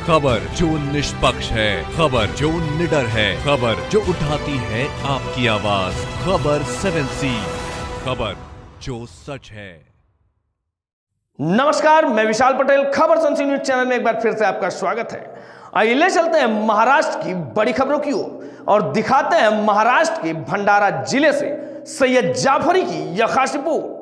खबर जो निष्पक्ष है, खबर जो निडर है, खबर जो उठाती है आपकी आवाज, खबर 7C, खबर जो सच है। नमस्कार, मैं विशाल पटेल, खबर 7C न्यूज चैनल में एक बार फिर से आपका स्वागत है। आइए ले चलते हैं महाराष्ट्र की बड़ी खबरों की ओर और दिखाते हैं महाराष्ट्र के भंडारा जिले से सैयद जाफरी की यह खास रिपोर्ट।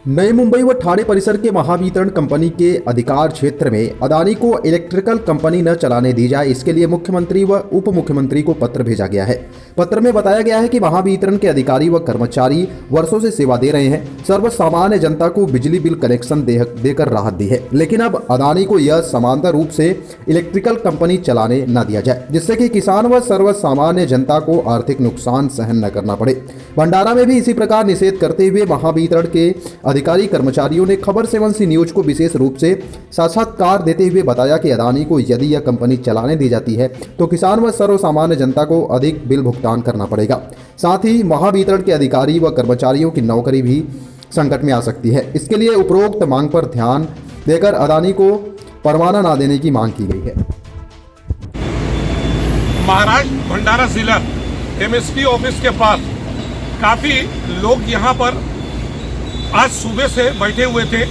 नई मुंबई व ठाणे परिसर के महावितरण कंपनी के अधिकार क्षेत्र में अदानी को इलेक्ट्रिकल कंपनी न चलाने दी जाए, इसके लिए मुख्यमंत्री व उप मुख्यमंत्री को पत्र भेजा गया है। पत्र में बताया गया है कि महावितरण के अधिकारी व कर्मचारी वर्षों से सेवा दे रहे हैं, सर्व सामान्य जनता को बिजली बिल कनेक्शन देकर राहत दी है, लेकिन अब अदानी को यह समांतर रूप से इलेक्ट्रिकल कंपनी चलाने न दिया जाए, जिससे कि किसान व सर्व सामान्य जनता को आर्थिक नुकसान सहन न करना पड़े। भंडारा में भी इसी प्रकार निषेध करते हुए महावितरण के अधिकारी कर्मचारियों ने खबर 7C न्यूज को विशेष रूप से साक्षात्कार देते हुए बताया कि अदानी को यदि यह कंपनी चलाने दी जाती है तो किसान व सर्व सामान्य जनता को अधिक बिल भुगतान करना पड़ेगा। साथ ही महावितरण के अधिकारी व कर्मचारियों की नौकरी भी संकट में आ सकती है। इसके लिए उपरोक्त मांग पर ध्यान देकर अदानी को परवाना न देने की मांग की गई है। महाराष्ट्र भंडारा जिला MSP ऑफिस के पास काफी लोग यहाँ पर आज सुबह से बैठे हुए थे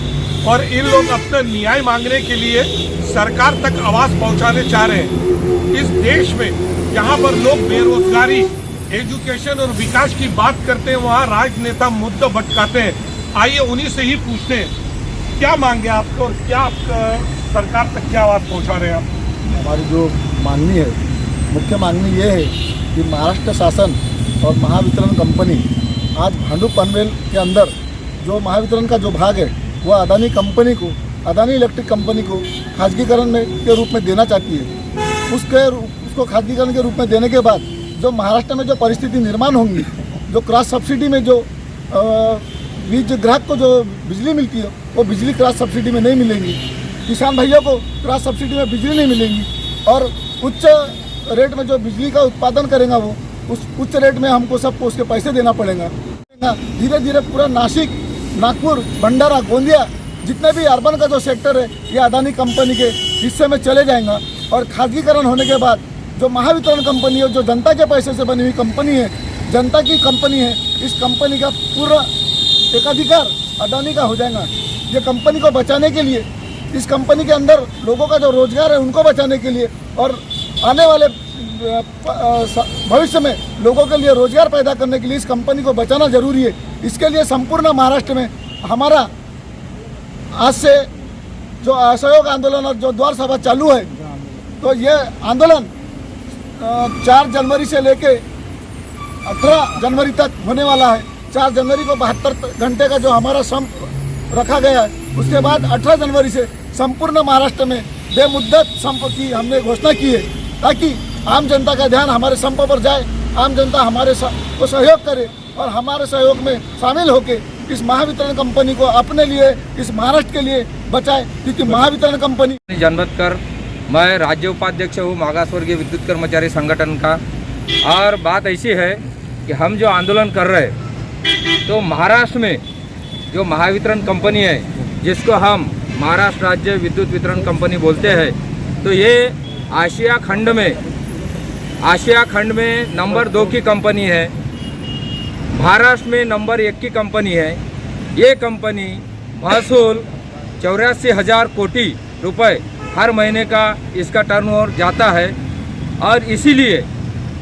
और इन लोग अपना न्याय मांगने के लिए सरकार तक आवाज पहुंचाने चाह रहे हैं। इस देश में यहाँ पर लोग बेरोजगारी, एजुकेशन और विकास की बात करते हैं, वहाँ राजनेता मुद्दा भटकाते हैं। आइए उन्हीं से ही पूछते हैं क्या मांगे आपको और क्या आप सरकार तक क्या आवाज पहुँचा रहे हैं आप? हमारी जो मांगनी है, मुख्य मांगनी ये है कि महाराष्ट्र शासन और महावितरण कंपनी आज भांडू पनवेल के अंदर जो महावितरण का जो भाग है वो अदानी कंपनी को, अदानी इलेक्ट्रिक कंपनी को खाजगीकरण के रूप में देना चाहती है। उसको खाजगीकरण के रूप में देने के बाद जो महाराष्ट्र में जो परिस्थिति निर्माण होंगी, जो क्रॉस सब्सिडी में जो बीज ग्राहक को जो बिजली मिलती है वो बिजली क्रॉस सब्सिडी में नहीं मिलेंगी, किसान भाइयों को क्रॉस सब्सिडी में बिजली नहीं मिलेंगी और उच्च रेट में जो बिजली का उत्पादन करेगा वो उस उच्च रेट में हमको सबको उसके पैसे देना पड़ेगा। धीरे धीरे पूरा नासिक, नागपुर, भंडारा, गोंदिया जितने भी अर्बन का जो सेक्टर है ये अदानी कंपनी के हिस्से में चले जाएगा और खाजगीकरण होने के बाद जो महावितरण कंपनी है, जो जनता के पैसे से बनी हुई कंपनी है, जनता की कंपनी है, इस कंपनी का पूरा एकाधिकार अदानी का हो जाएगा। ये कंपनी को बचाने के लिए, इस कंपनी के अंदर लोगों का जो रोजगार है उनको बचाने के लिए और आने वाले भविष्य में लोगों के लिए रोजगार पैदा करने के लिए इस कंपनी को बचाना जरूरी है। इसके लिए संपूर्ण महाराष्ट्र में हमारा आज से जो असहयोग आंदोलन और जो द्वार सभा चालू है, तो ये आंदोलन 4 जनवरी से लेके 18 जनवरी तक होने वाला है। 4 जनवरी को 72 घंटे का जो हमारा संप रखा गया है, उसके बाद 18 जनवरी से संपूर्ण महाराष्ट्र में बेमुद्दत संप की हमने घोषणा की है, ताकि आम जनता का ध्यान हमारे संप पर जाए, आम जनता हमारे को सहयोग करे और हमारे सहयोग में शामिल होकर इस महावितरण कंपनी को अपने लिए, इस महाराष्ट्र के लिए बचाए, क्योंकि महावितरण कंपनी जनबतकर, मैं राज्य उपाध्यक्ष हूँ मागासवर्गीय विद्युत कर्मचारी संगठन का। और बात ऐसी है कि हम जो आंदोलन कर रहे हैं तो महाराष्ट्र में जो महावितरण कंपनी है, जिसको हम महाराष्ट्र राज्य विद्युत वितरण कंपनी बोलते हैं, तो ये आशिया खंड में नंबर 2 की कंपनी है, महाराष्ट्र में नंबर 1 की कंपनी है। ये कंपनी महसूल 84,000 कोटी रुपए हर महीने का इसका टर्नओवर जाता है और इसीलिए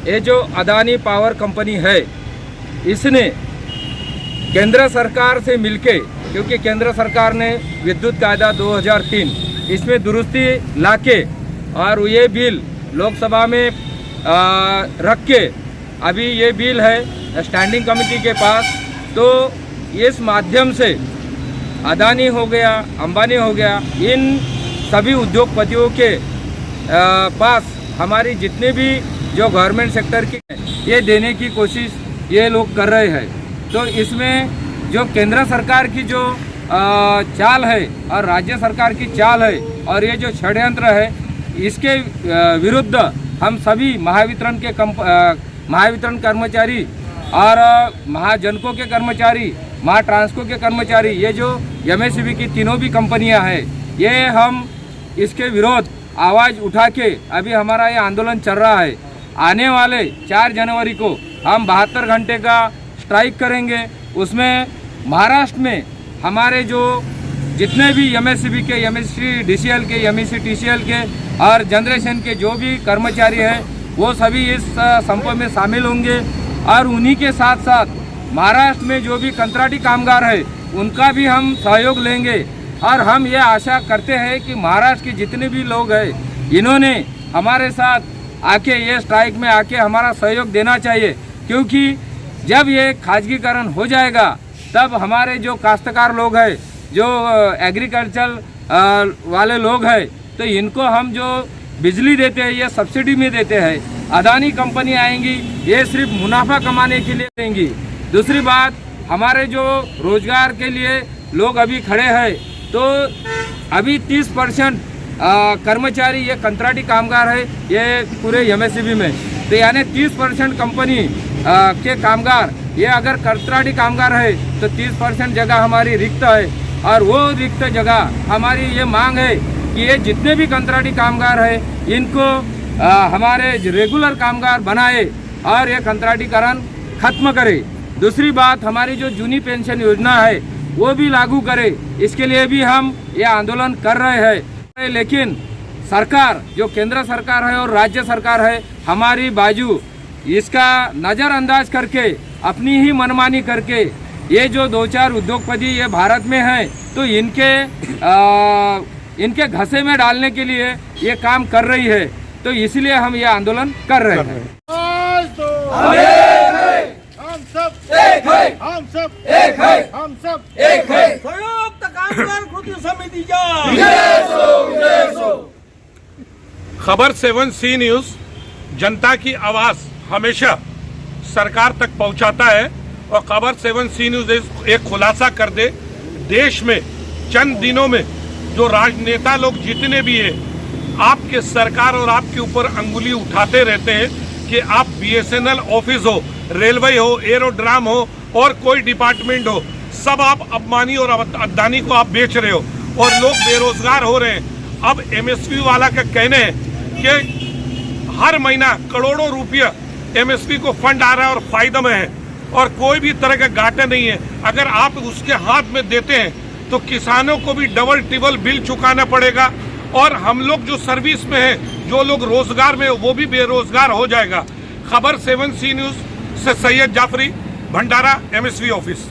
ये जो अदानी पावर कंपनी है, इसने केंद्र सरकार से मिलके, क्योंकि केंद्र सरकार ने विद्युत कायदा 2003 इसमें दुरुस्ती लाके और ये बिल लोकसभा में रख के अभी ये बिल है स्टैंडिंग कमेटी के पास, तो इस माध्यम से अदानी हो गया, अंबानी हो गया, इन सभी उद्योगपतियों के पास हमारी जितने भी जो गवर्नमेंट सेक्टर की ये देने की कोशिश ये लोग कर रहे हैं। तो इसमें जो केंद्र सरकार की जो चाल है और राज्य सरकार की चाल है और ये जो षड्यंत्र है, इसके विरुद्ध हम सभी महावितरण के महावितरण कर्मचारी और महाजनकों के कर्मचारी, महा ट्रांसको के कर्मचारी, ये जो एमएससीबी की तीनों भी कंपनियां हैं, ये हम इसके विरोध आवाज़ उठा के अभी हमारा ये आंदोलन चल रहा है। आने वाले 4 जनवरी को हम 72 घंटे का स्ट्राइक करेंगे। उसमें महाराष्ट्र में हमारे जो जितने भी एमएससीबी के, एमएससी डीसीएल के, एमएससी टीसीएल के और जनरेशन के जो भी कर्मचारी हैं वो सभी इस संप में शामिल होंगे। और उन्हीं के साथ साथ महाराष्ट्र में जो भी कंत्राटी कामगार है उनका भी हम सहयोग लेंगे। और हम ये आशा करते हैं कि महाराष्ट्र के जितने भी लोग हैं इन्होंने हमारे साथ आके ये स्ट्राइक में आके हमारा सहयोग देना चाहिए, क्योंकि जब ये खाजगीकरण हो जाएगा तब हमारे जो काश्तकार लोग हैं, जो एग्रीकल्चर वाले लोग हैं, तो इनको हम जो बिजली देते हैं ये सब्सिडी में देते हैं। अदानी कंपनी आएंगी, ये सिर्फ मुनाफा कमाने के लिए देंगी। दूसरी बात, हमारे जो रोजगार के लिए लोग अभी खड़े हैं, तो अभी 30% कर्मचारी ये कंत्राटी कामगार है ये पूरे एमएससीबी में, तो यानी 30% कंपनी के कामगार ये अगर कंत्राटी कामगार है तो 30% जगह हमारी रिक्त है। और वो रिक्त जगह हमारी ये मांग है कि ये जितने भी कंत्राटी कामगार है इनको हमारे रेगुलर कामगार बनाए और ये कंत्राटीकरण खत्म करे। दूसरी बात, हमारी जो जूनी पेंशन योजना है वो भी लागू करे, इसके लिए भी हम ये आंदोलन कर रहे हैं। लेकिन सरकार, जो केंद्र सरकार है और राज्य सरकार है, हमारी बाजू इसका नज़रअंदाज करके अपनी ही मनमानी करके ये जो 2-4 उद्योगपति ये भारत में हैं तो इनके घसे में डालने के लिए ये काम कर रही है, तो इसलिए हम ये आंदोलन कर रहे हैं। हम सब एक है, हम सब एक है, हम सब एक है। संयुक्त कामगार कृति समिति का खबर 7C न्यूज जनता की आवाज हमेशा सरकार तक पहुंचाता है और खबर 7C न्यूज एक खुलासा कर दे, देश में चंद दिनों में जो राजनेता लोग जितने भी हैं आपके सरकार और आपके ऊपर अंगुली उठाते रहते हैं कि आप BSNL ऑफिस हो, रेलवे हो, एरोड्राम हो और कोई डिपार्टमेंट हो, सब आप अबानी और अदानी को आप बेच रहे हो और लोग बेरोजगार हो रहे हैं। अब MSP वाला का कहना है कि हर महीना करोड़ों रुपया MSP को फंड आ रहा है और फायदा में है और कोई भी तरह का घाटा नहीं है। अगर आप उसके हाथ में देते हैं तो किसानों को भी डबल टिबल बिल चुकाना पड़ेगा और हम लोग जो सर्विस में हैं, जो लोग रोजगार में वो भी बेरोजगार हो जाएगा। खबर 7C न्यूज से सैयद जाफरी, भंडारा, MSP ऑफिस।